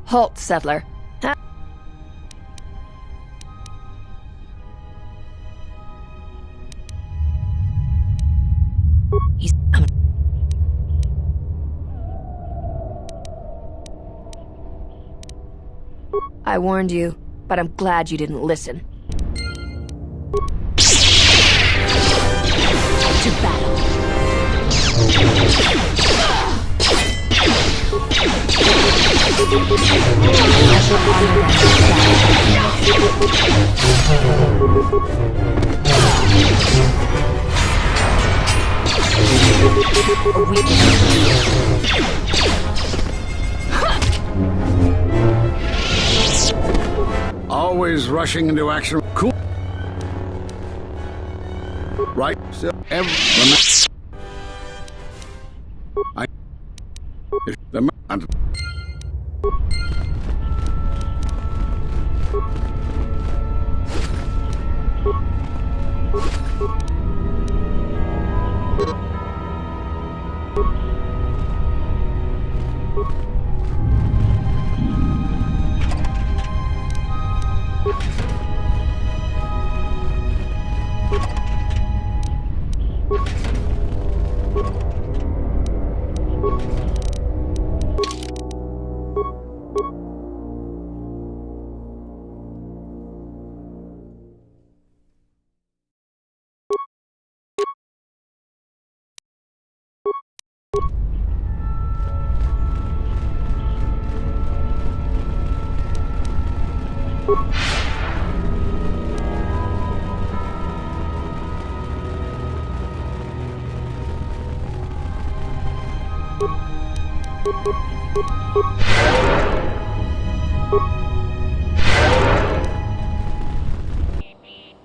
Halt, settler. I warned you, but I'm glad you didn't listen. To battle. I shall honor Always rushing into action. Cool. Right. So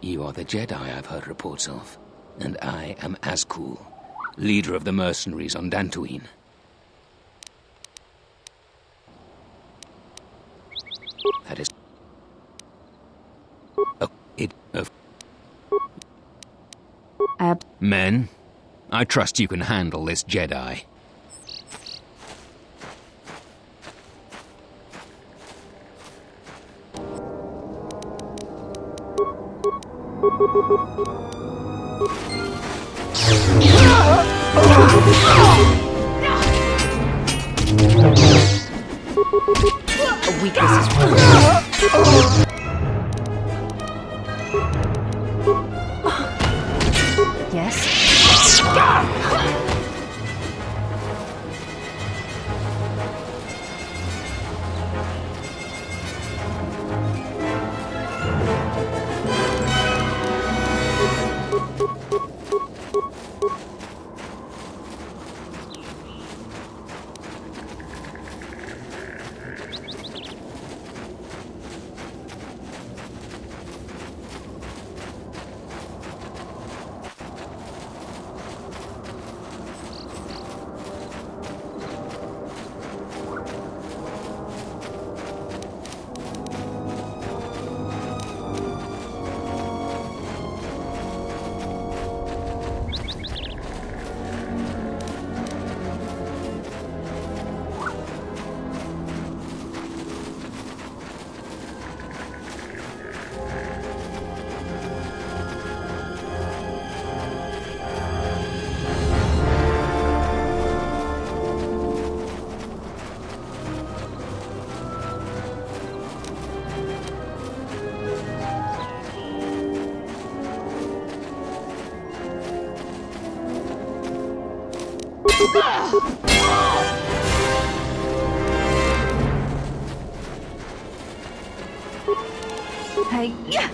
You are the Jedi I've heard reports of, and I am Azkul, leader of the mercenaries on Dantooine. That is... Men, I trust you can handle this Jedi. A weakness is one. Yes? Hey, yeah.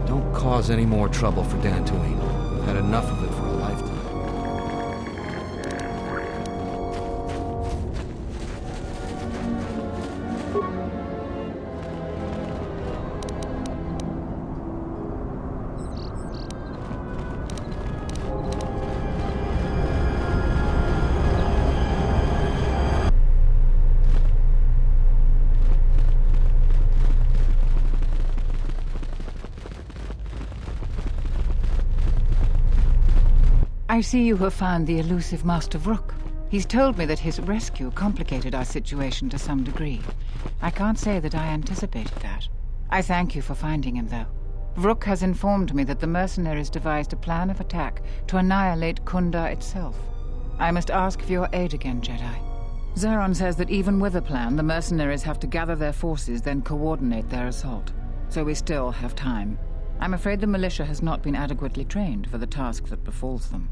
Don't cause any more trouble for Dantooine. We've had enough of it for a lifetime. I see you have found the elusive Master Vrook. He's told me that his rescue complicated our situation to some degree. I can't say that I anticipated that. I thank you for finding him, though. Vrook has informed me that the mercenaries devised a plan of attack to annihilate Kunda itself. I must ask for your aid again, Jedi. Zeron says that even with a plan, the mercenaries have to gather their forces, then coordinate their assault. So we still have time. I'm afraid the militia has not been adequately trained for the task that befalls them.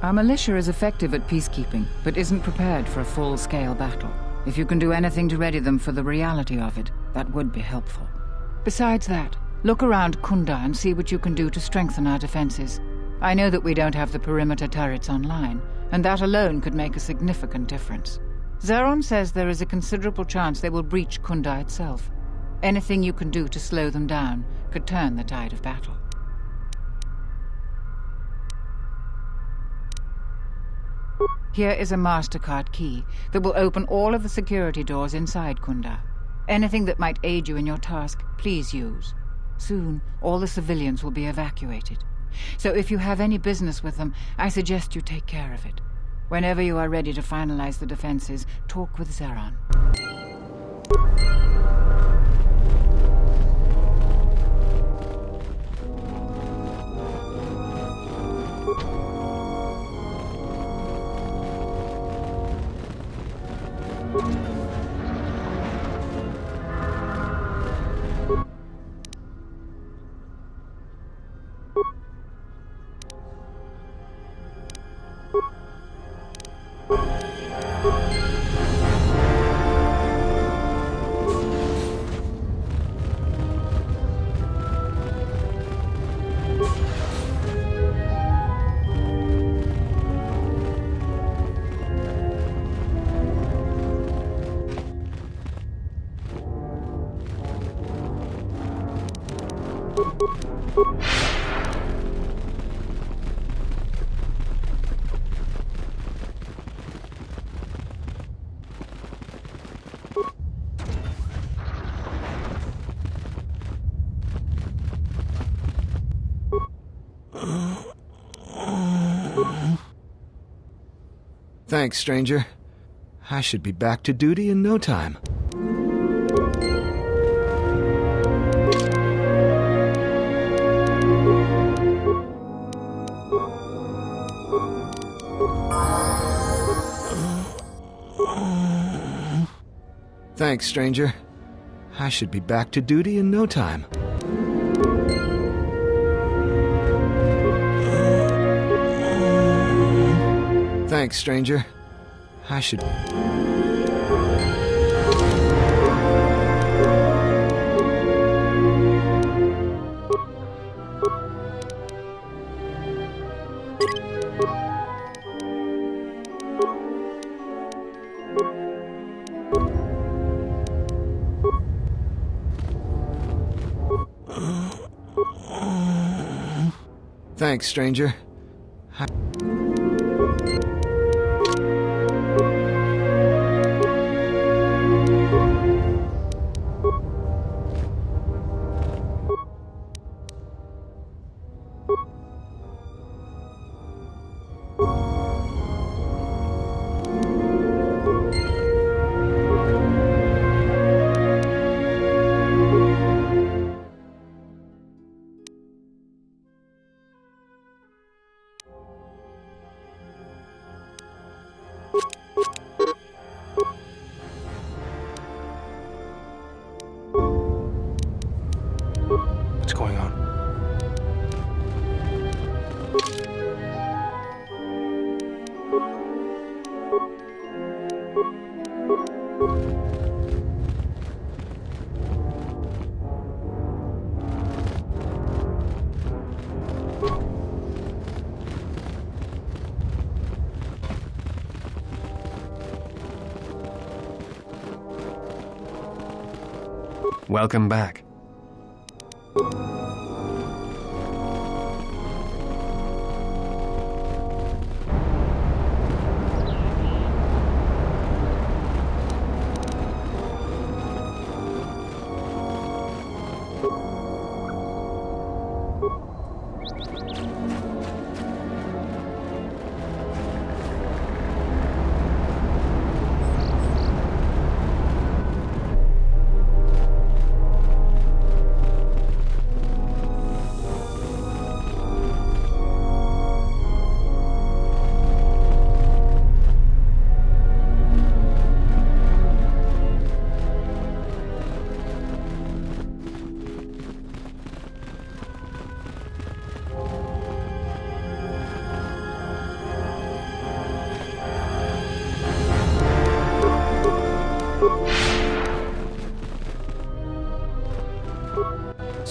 Our militia is effective at peacekeeping, but isn't prepared for a full-scale battle. If you can do anything to ready them for the reality of it, that would be helpful. Besides that, look around Kunda and see what you can do to strengthen our defenses. I know that we don't have the perimeter turrets online, and that alone could make a significant difference. Zeron says there is a considerable chance they will breach Kunda itself. Anything you can do to slow them down could turn the tide of battle. Here is a MasterCard key that will open all of the security doors inside Kunda. Anything that might aid you in your task, please use. Soon, all the civilians will be evacuated. So if you have any business with them, I suggest you take care of it. Whenever you are ready to finalize the defenses, talk with Zeron. Thanks, stranger. I should be back to duty in no time. Thanks, stranger. I should be back to duty in no time. Thanks, stranger. I should... Thanks, stranger. What's going on? Welcome back.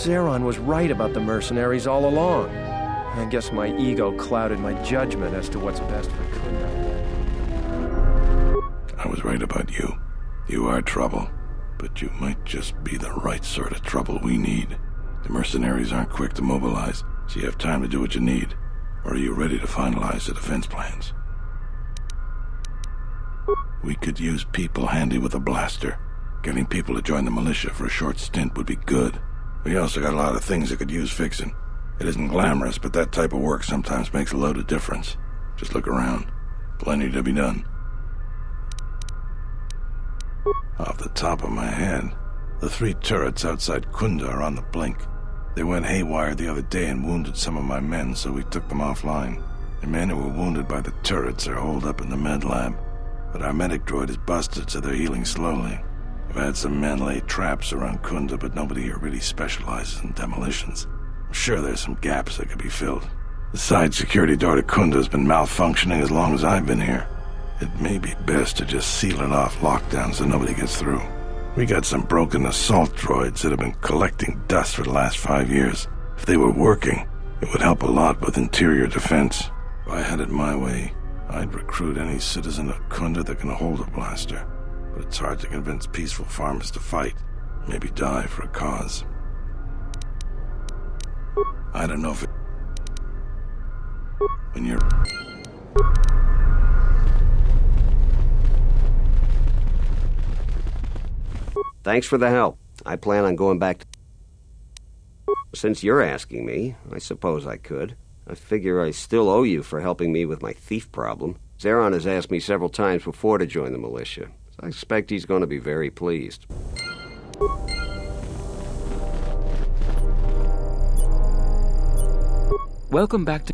Zeron was right about the mercenaries all along. I guess my ego clouded my judgment as to what's best for Kunda. I was right about you. You are trouble, but you might just be the right sort of trouble we need. The mercenaries aren't quick to mobilize, so you have time to do what you need. Or are you ready to finalize the defense plans? We could use people handy with a blaster. Getting people to join the militia for a short stint would be good. We also got a lot of things that could use fixing. It isn't glamorous, but that type of work sometimes makes a load of difference. Just look around. Plenty to be done. Off the top of my head, the 3 turrets outside Kunda are on the blink. They went haywire the other day and wounded some of my men, so we took them offline. The men who were wounded by the turrets are holed up in the med lab, but our medic droid is busted, so they're healing slowly. I've had some men lay traps around Kunda, but nobody here really specializes in demolitions. I'm sure there's some gaps that could be filled. The side security door to Kunda has been malfunctioning as long as I've been here. It may be best to just seal it off lockdown so nobody gets through. We got some broken assault droids that have been collecting dust for the last 5 years. If they were working, it would help a lot with interior defense. If I had it my way, I'd recruit any citizen of Kunda that can hold a blaster. But it's hard to convince peaceful farmers to fight, maybe die for a cause. I don't know if it... When you're... Thanks for the help. I plan on going back to... Since you're asking me, I suppose I could. I figure I still owe you for helping me with my thief problem. Zeron has asked me several times before to join the militia, so I expect he's going to be very pleased. Welcome back to...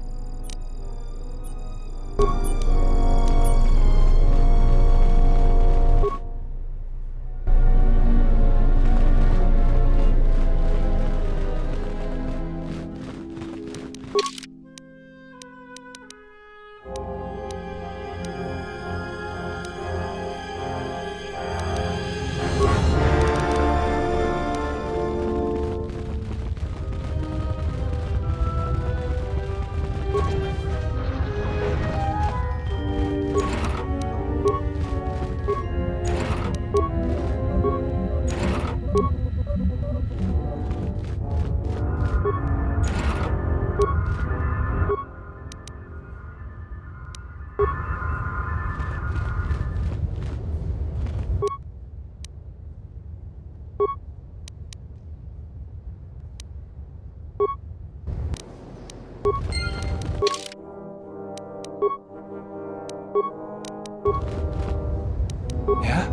Yeah?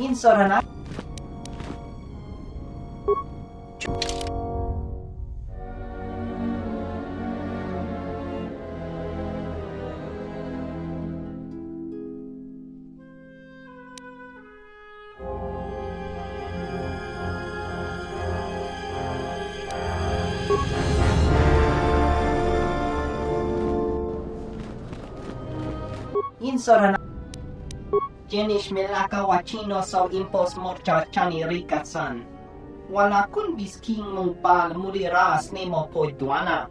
Insorana. Insorana. Jenish melaka wachino sau impos morcha chani rikasan. Wala kun bisking mong pal muliras ni mo poiduana.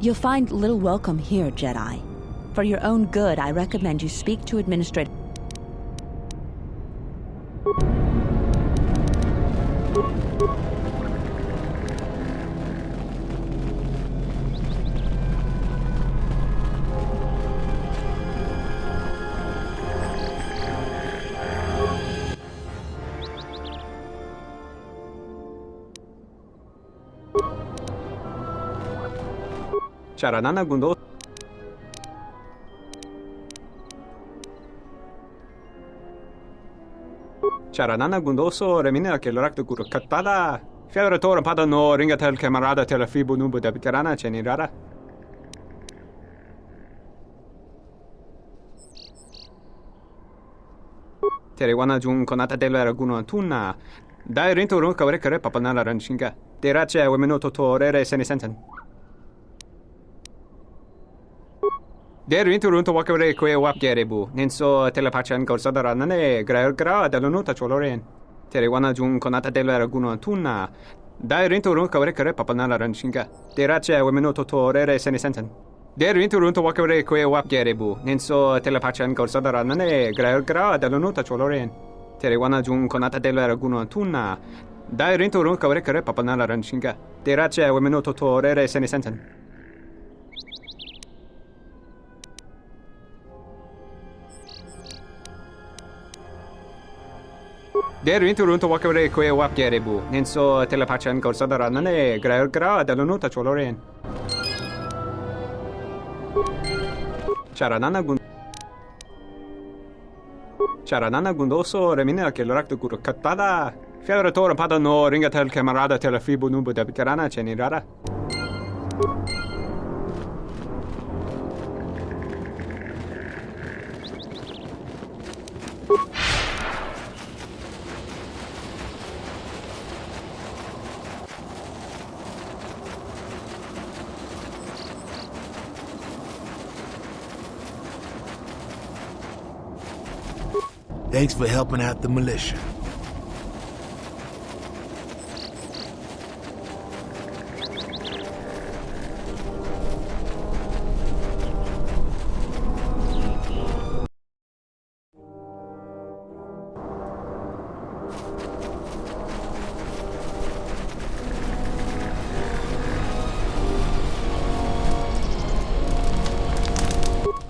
You'll find little welcome here, Jedi. For your own good, I recommend you speak to Administrator. Charanana gundo. Charanana gundoso remina che l'orakto kuro katpada. Fiadre toren pada no ringatel camarada telefibo nubo da bitarana cenirara. Terewana jun konata della raguno antunna. Dai rinto run kavrekare papanala ranchinga. Terace wemenoto torere senisensen. Der rinturunto wakare kwe wap gerebu, ninso telepachan korsada nane gra dall'onuta choloren. Terewana jun konata della raguno antunna. Dai rinturun kavrekare papanala ranchinga. Terace wemenoto torere senisensen. Der rinturunto wakare kwe wap gerebu, ninso telepachan korsada nane gra dall'onuta choloren. Terewana jun konata della raguno antunna. Dai rinturun kavrekare papanala ranchinga. Terace wemenoto torere senisensen. Der rinturunto wakare kwe wap gerebu, ninso telepachan korsada nane gra dall'onuta choloren. Charanana gundoso remina che l'orakto kuro katpada. Fiadre toren pada no ringatel camarada telefibo nubo da bitarana cenirara. Thanks for helping out the militia.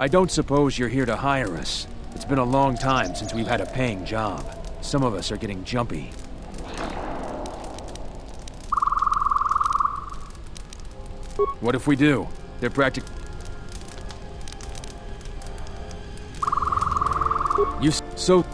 I don't suppose you're here to hire us. It's been a long time since we've had a paying job. Some of us are getting jumpy. What if we do? They're so...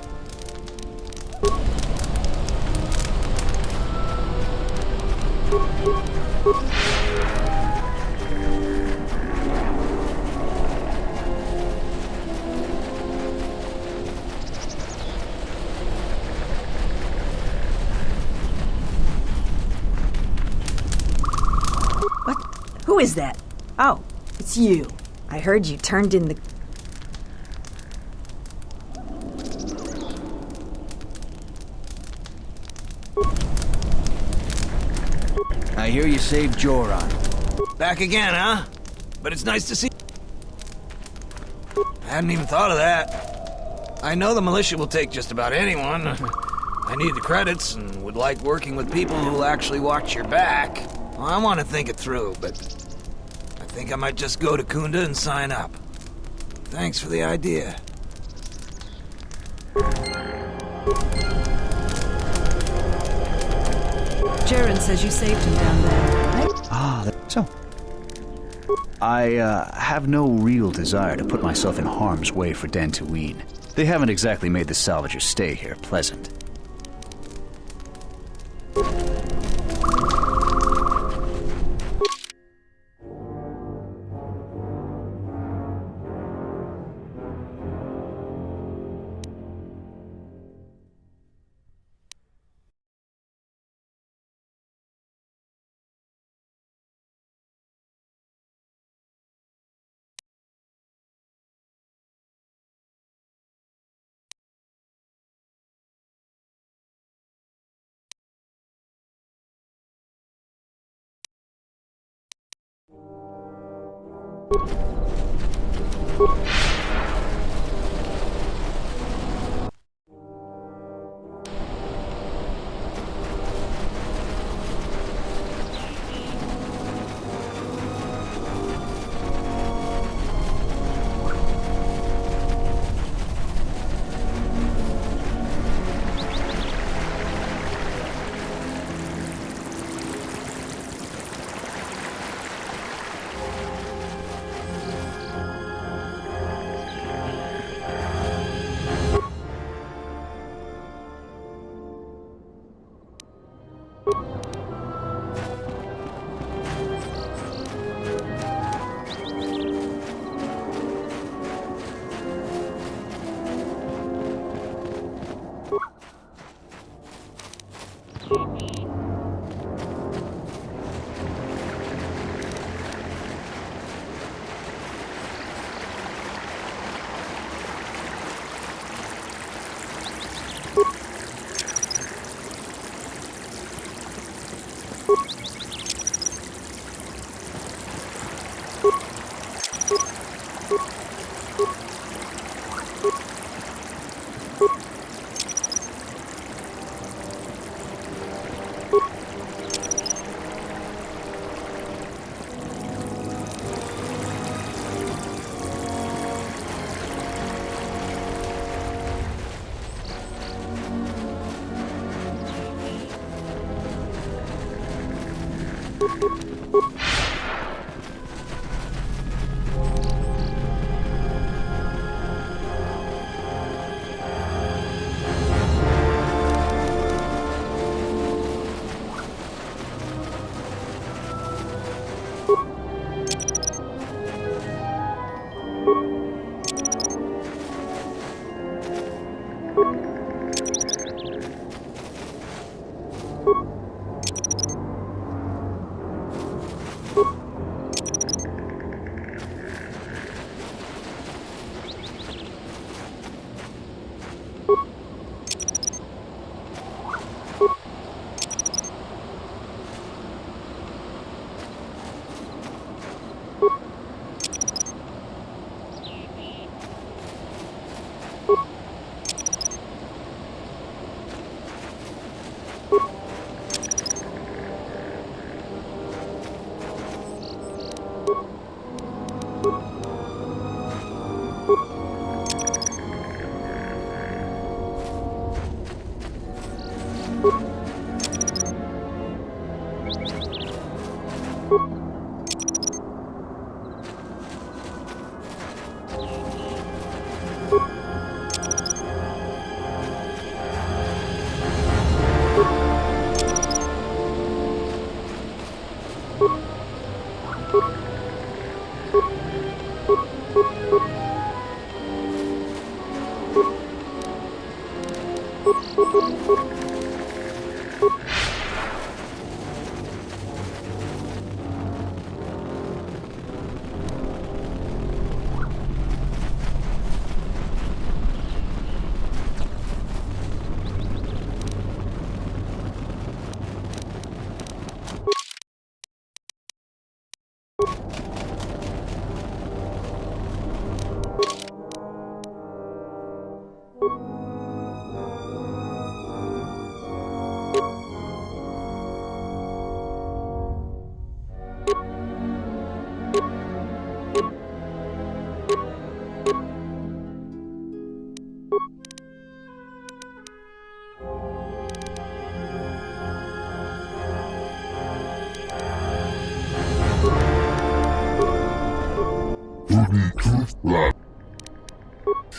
Who is that? Oh, it's you. I heard you turned in the... I hear you saved Joran. Back again, huh? But it's nice to see... I hadn't even thought of that. I know the militia will take just about anyone. I need the credits and would like working with people who'll actually watch your back. Well, I want to think it through, but I think I might just go to Kunda and sign up. Thanks for the idea. Jaren says you saved him down there. So. I have no real desire to put myself in harm's way for Dantooine. They haven't exactly made the salvagers' stay here pleasant. you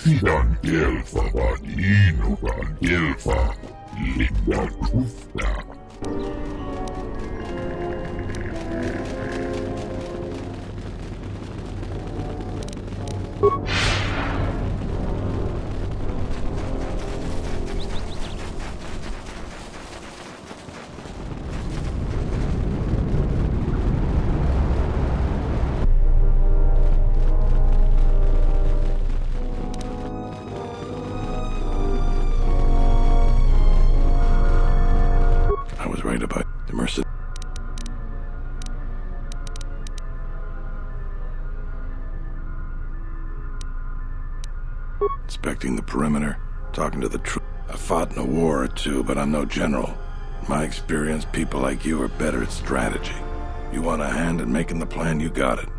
Sidan Gelfa vaan Iinukaan Gelfa, Linda Kufta. Inspecting the perimeter, talking to the troops. I fought in a war or two, but I'm no general. In my experience, people like you are better at strategy. You want a hand in making the plan, you got it.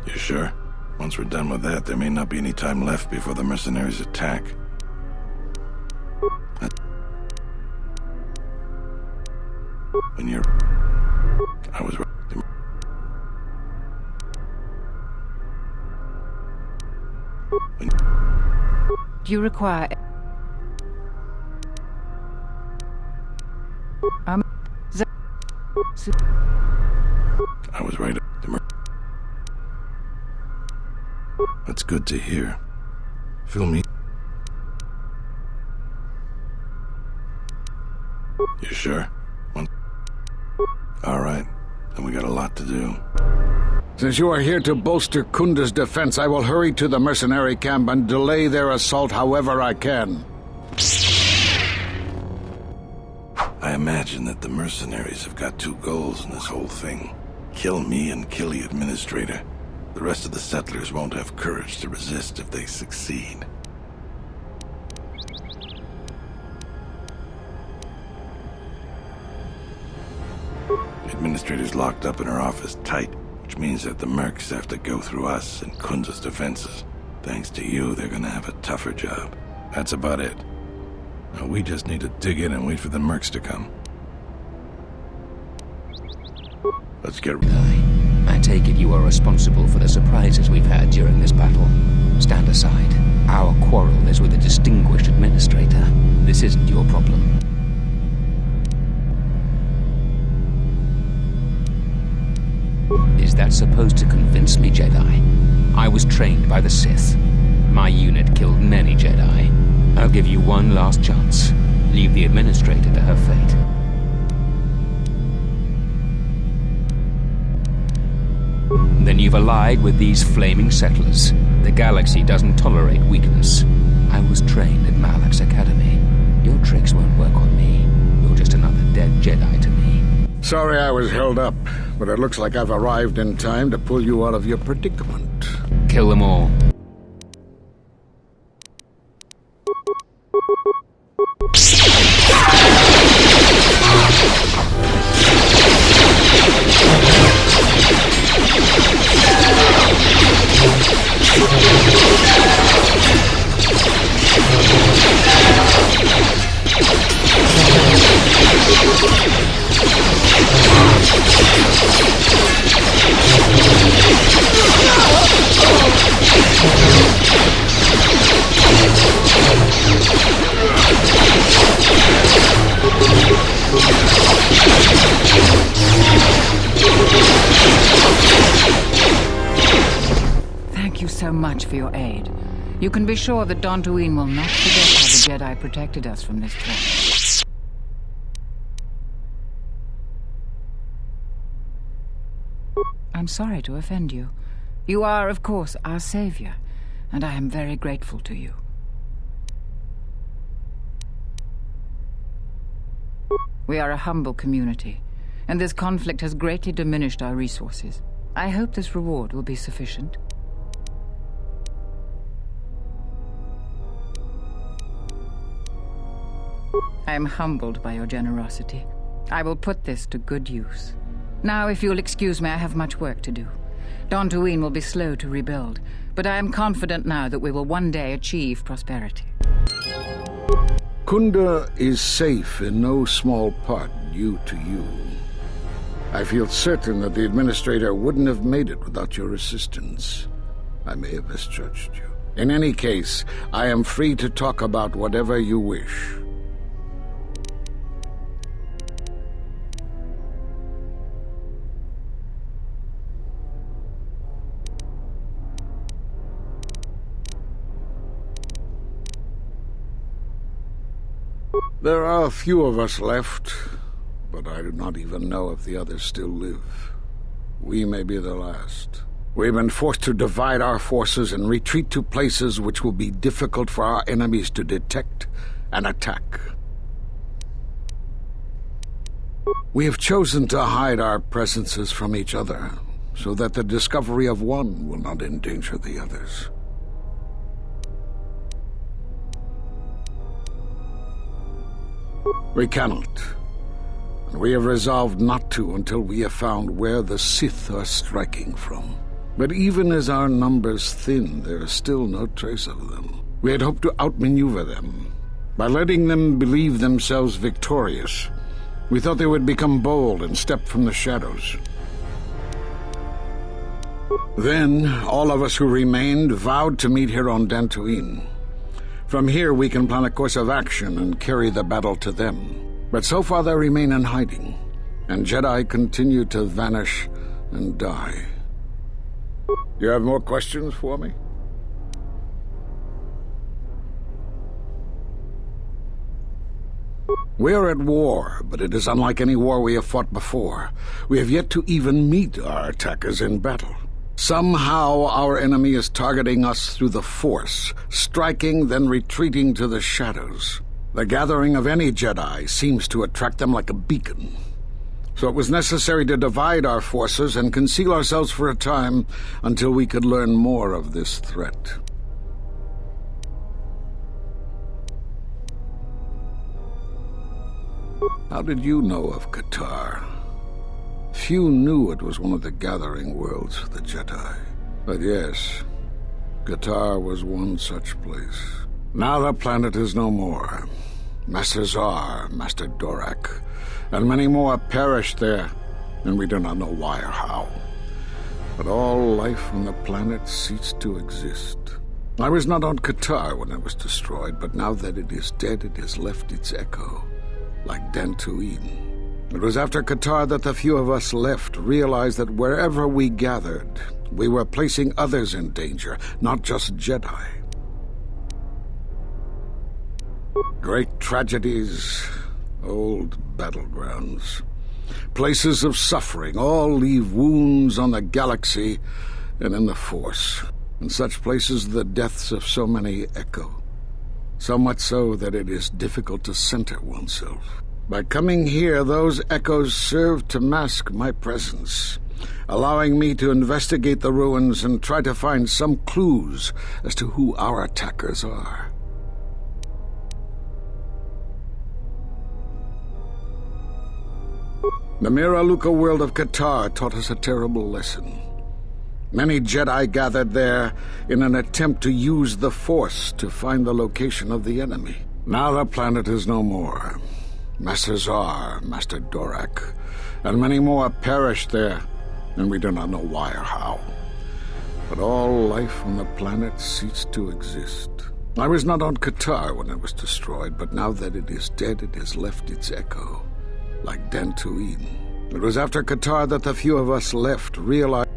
You sure? Once we're done with that, there may not be any time left before the mercenaries attack. When you're... I was right. Do you require... I was right. That's good to hear. Fill me. You sure? All right. Then we got a lot to do. Since you are here to bolster Kunda's defense, I will hurry to the mercenary camp and delay their assault however I can. I imagine that the mercenaries have got two goals in this whole thing. Kill me and kill the administrator. The rest of the settlers won't have courage to resist if they succeed. The administrator's locked up in her office tight, which means that the mercs have to go through us and Kunda's defenses. Thanks to you, they're gonna have a tougher job. That's about it. Now we just need to dig in and wait for the mercs to come. Let's get... I take it you are responsible for the surprises we've had during this battle. Stand aside. Our quarrel is with a distinguished administrator. This isn't your problem. Is that supposed to convince me, Jedi? I was trained by the Sith. My unit killed many Jedi. I'll give you one last chance. Leave the administrator to her fate. Then you've allied with these flaming settlers. The galaxy doesn't tolerate weakness. I was trained at Malak's Academy. Your tricks won't work on me. You're just another dead Jedi to me. Sorry I was held up, but it looks like I've arrived in time to pull you out of your predicament. Kill them all. Thank you so much for your aid. You can be sure that Dantooine will not forget how the Jedi protected us from this threat. I'm sorry to offend you. You are, of course, our savior, and I am very grateful to you. We are a humble community, and this conflict has greatly diminished our resources. I hope this reward will be sufficient. I am humbled by your generosity. I will put this to good use. Now, if you'll excuse me, I have much work to do. Dantooine will be slow to rebuild, but I am confident now that we will one day achieve prosperity. Kunda is safe in no small part due to you. I feel certain that the Administrator wouldn't have made it without your assistance. I may have misjudged you. In any case, I am free to talk about whatever you wish. There are a few of us left, but I do not even know if the others still live. We may be the last. We've been forced to divide our forces and retreat to places which will be difficult for our enemies to detect and attack. We have chosen to hide our presences from each other, so that the discovery of one will not endanger the others. We cannot. And we have resolved not to until we have found where the Sith are striking from. But even as our numbers thin, there is still no trace of them. We had hoped to outmaneuver them. By letting them believe themselves victorious, we thought they would become bold and step from the shadows. Then, all of us who remained vowed to meet here on Dantooine. From here, we can plan a course of action and carry the battle to them. But so far, they remain in hiding, and Jedi continue to vanish and die. You have more questions for me? We are at war, but it is unlike any war we have fought before. We have yet to even meet our attackers in battle. Somehow our enemy is targeting us through the Force, striking, then retreating to the shadows. The gathering of any Jedi seems to attract them like a beacon. So it was necessary to divide our forces and conceal ourselves for a time until we could learn more of this threat. How did you know of Qatar? Few knew it was one of the gathering worlds for the Jedi. But yes, Qatar was one such place. Now the planet is no more. Master Zar, Master Dorak, and many more perished there, and we do not know why or how. But all life on the planet ceased to exist. I was not on Qatar when it was destroyed, but now that it is dead, it has left its echo, like Dantooine. It was after Qatar that the few of us left realized that wherever we gathered, we were placing others in danger, not just Jedi. Great tragedies, old battlegrounds, places of suffering, all leave wounds on the galaxy and in the Force. In such places, the deaths of so many echo. So much so that it is difficult to center oneself. By coming here, those echoes served to mask my presence, allowing me to investigate the ruins and try to find some clues as to who our attackers are. The Miraluka world of Qatar taught us a terrible lesson. Many Jedi gathered there in an attempt to use the Force to find the location of the enemy. Now the planet is no more. Master Zar, Master Dorak, and many more perished there, and we do not know why or how. But all life on the planet ceased to exist. I was not on Qatar when it was destroyed, but now that it is dead, it has left its echo, like Dantooine. It was after Qatar that the few of us left realized...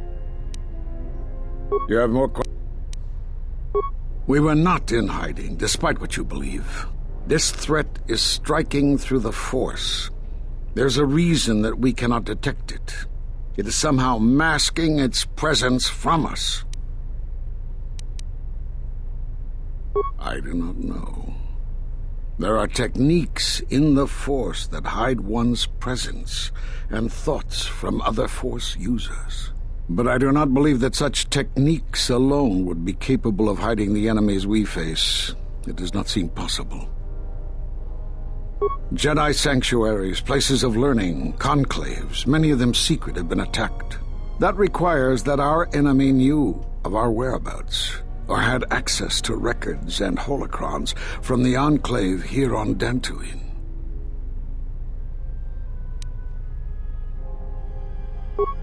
You have more questions? We were not in hiding, despite what you believe. This threat is striking through the Force. There's a reason that we cannot detect it. It is somehow masking its presence from us. I do not know. There are techniques in the Force that hide one's presence and thoughts from other Force users. But I do not believe that such techniques alone would be capable of hiding the enemies we face. It does not seem possible. Jedi sanctuaries, places of learning, conclaves, many of them secret, have been attacked. That requires that our enemy knew of our whereabouts, or had access to records and holocrons from the Enclave here on Dantooine.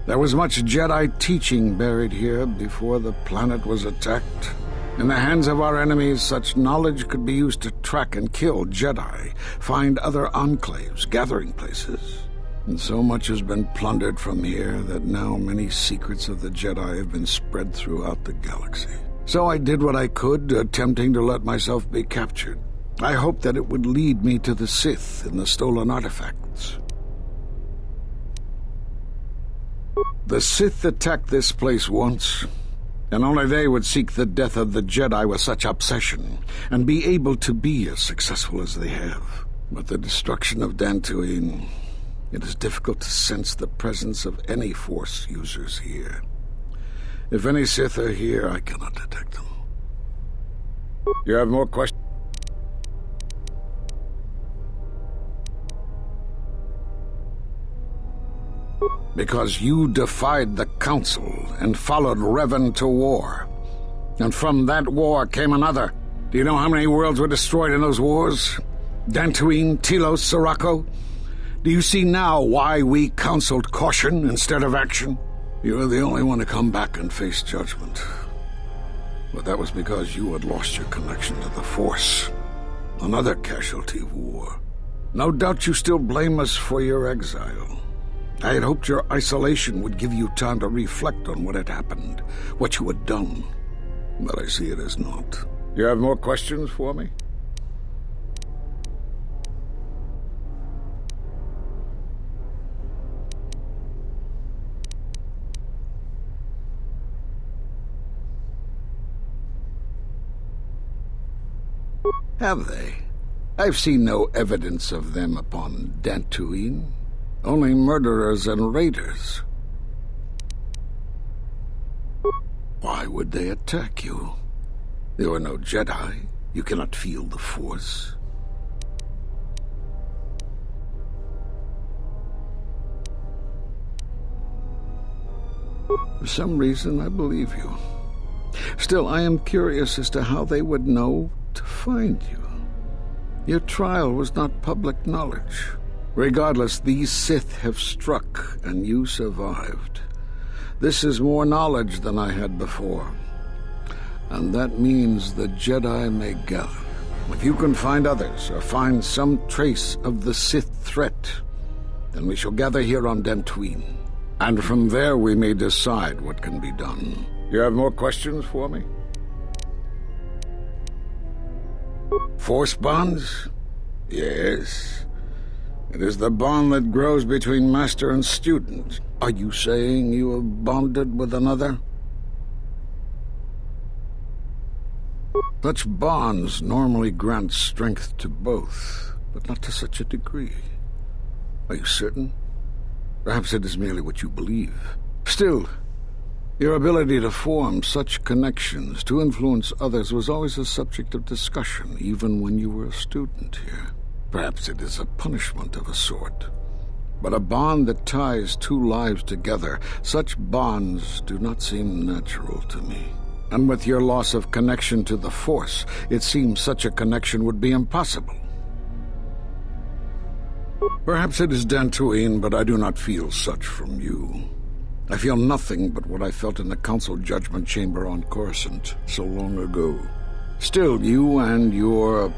There was much Jedi teaching buried here before the planet was attacked. In the hands of our enemies, such knowledge could be used to track and kill Jedi, find other enclaves, gathering places. And so much has been plundered from here that now many secrets of the Jedi have been spread throughout the galaxy. So I did what I could, attempting to let myself be captured. I hoped that it would lead me to the Sith and the stolen artifacts. The Sith attacked this place once, and only they would seek the death of the Jedi with such obsession, and be able to be as successful as they have. With the destruction of Dantooine, it is difficult to sense the presence of any Force users here. If any Sith are here, I cannot detect them. You have more questions? Because you defied the Council and followed Revan to war. And from that war came another. Do you know how many worlds were destroyed in those wars? Dantooine, Telos, Sirocco? Do you see now why we counseled caution instead of action? You were the only one to come back and face judgment. But that was because you had lost your connection to the Force. Another casualty of war. No doubt you still blame us for your exile. I had hoped your isolation would give you time to reflect on what had happened, what you had done. But I see it as not. You have more questions for me? Have they? I've seen no evidence of them upon Dantooine. Only murderers and raiders. Why would they attack you? There were no Jedi. You cannot feel the Force. For some reason, I believe you. Still, I am curious as to how they would know to find you. Your trial was not public knowledge. Regardless, these Sith have struck, and you survived. This is more knowledge than I had before. And that means the Jedi may gather. If you can find others, or find some trace of the Sith threat, then we shall gather here on Dantooine. And from there we may decide what can be done. You have more questions for me? Force bonds? Yes. It is the bond that grows between master and student. Are you saying you have bonded with another? Such bonds normally grant strength to both, but not to such a degree. Are you certain? Perhaps it is merely what you believe. Still, your ability to form such connections, to influence others, was always a subject of discussion, even when you were a student here. Perhaps it is a punishment of a sort. But a bond that ties two lives together, such bonds do not seem natural to me. And with your loss of connection to the Force, it seems such a connection would be impossible. Perhaps it is Dantooine, but I do not feel such from you. I feel nothing but what I felt in the Council Judgment Chamber on Coruscant so long ago. Still, you and your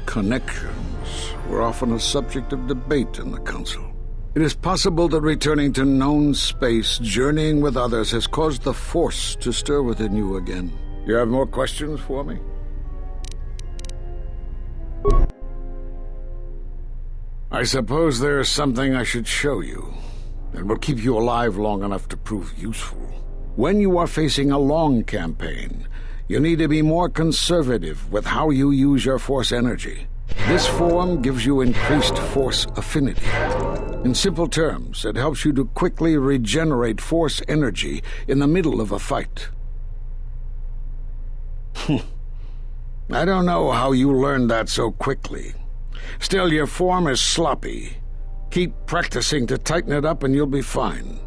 connections were often a subject of debate in the Council. It is possible that returning to known space, journeying with others, has caused the Force to stir within you again. You have more questions for me? I suppose there is something I should show you. It will keep you alive long enough to prove useful. When you are facing a long campaign, you need to be more conservative with how you use your Force energy. This form gives you increased Force affinity. In simple terms, it helps you to quickly regenerate Force energy in the middle of a fight. I don't know how you learned that so quickly. Still, your form is sloppy. Keep practicing to tighten it up and you'll be fine.